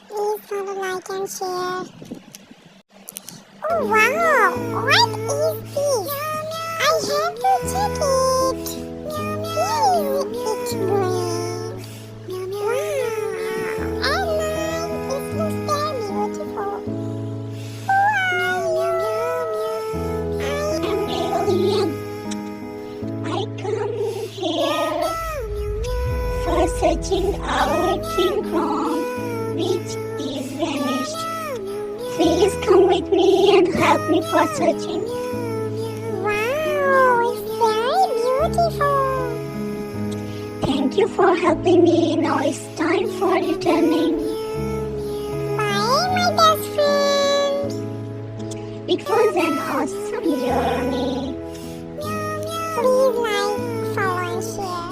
Please follow, like, and share. Oh wow! What is this? I have to check it. It's green. Wow! And nice. It looks very beautiful. I come here for searching our King Kong, which is vanished. Please come with me and help me for searching. Wow! It's very beautiful. Thank you for helping me. Now it's time for returning. Bye, my best friend. It was an awesome journey. Please like, follow, and share.